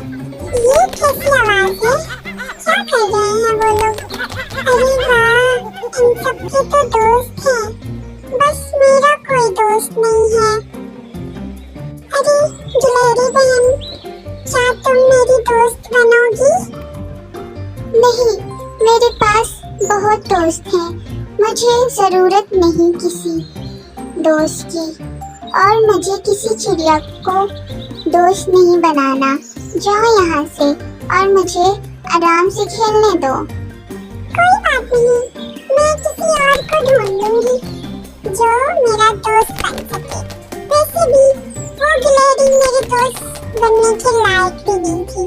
ये कैसी आवाज है? क्या कर रहे हैं वो लोग? अरे वाह, इन सबके तो दोस्त हैं, बस मेरा कोई दोस्त नहीं है। अरे गिलहरी बहन, क्या तुम मेरी दोस्त बनोगी? नहीं, मेरे पास बहुत दोस्त हैं, मुझे जरूरत नहीं किसी दोस्त की, और मुझे किसी चिड़िया को दोस्त नहीं बनाना। जाओ यहाँ से और मुझे आराम से खेलने दो। कोई बात नहीं, मैं किसी और को ढूंढ लूंगी जो मेरा दोस्त बन सके। वैसे भी वो गिलहरी मेरे दोस्त बनने के लायक भी नहीं थी।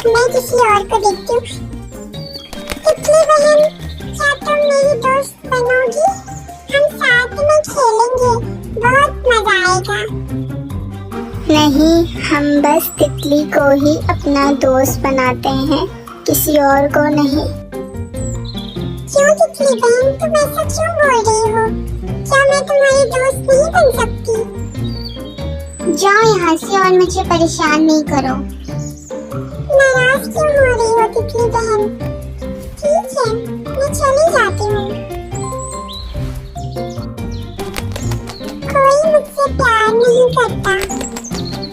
मैं किसी और को देखती हूँ। तितली बहन, क्या तुम मेरी दोस्त बनोगी? हम साथ में खेलेंगे, बहुत मजा आएगा। नहीं, हम बस तितली को ही अपना दोस्त बनाते हैं, किसी और को नहीं। क्यों तितली बहन, तुम ऐसा क्यों बोल रही हो? क्या मैं तुम्हारी दोस्त नहीं बन सकती? जाओ यहाँ से और मुझे परेशान नहीं करो। नाराज क्यों हो रही हो तितली बहन? ठीक है, मैं चली जाती हूँ। कोई मुझसे प्यार नहीं करता,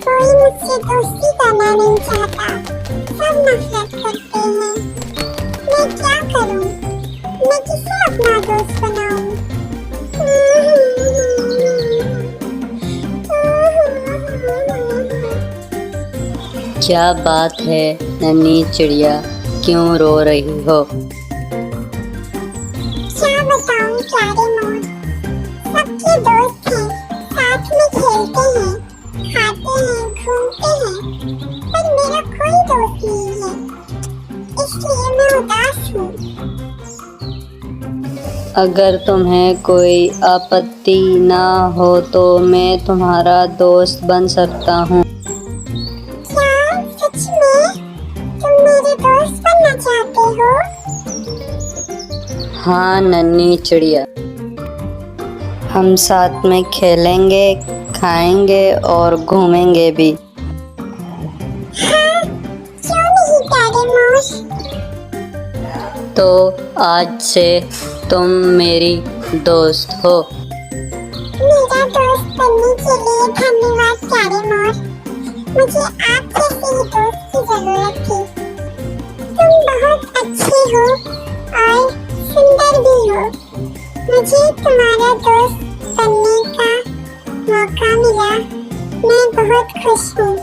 कोई मुझसे दोस्ती करना नहीं चाहता, सब नफरत करते हैं। मैं क्या करूं? मैं किसे अपना दोस्त बनाऊं? क्या बात है नन्ही चिड़िया, क्यों रो रही हो? क्या बताऊं प्यारे मोर, सबके दोस्त हैं, साथ में खेलते हैं, खाते हैं, घूमते हैं, पर मेरा कोई दोस्त नहीं है, इसलिए मैं उदास हूँ। अगर तुम्हें कोई आपत्ति ना हो तो मैं तुम्हारा दोस्त बन सकता हूँ। क्या सच में तुम मेरे दोस्त बनना चाहते हो? हाँ नन्ही चिड़िया, हम साथ में खेलेंगे, खाएंगे और घूमेंगे भी। हाँ, क्यों नहीं प्यारे मोर? तो आज से तुम मेरी दोस्त हो। मेरा दोस्त बनने के लिए धन्यवाद प्यारे मोर, मुझे आप जैसे ही दोस्त की जरूरत थी। तुम बहुत अच्छे हो और सुंदर भी हो, मुझे तुम्हारा दोस्त बनने का मौका मिला, मैं बहुत खुश हूँ।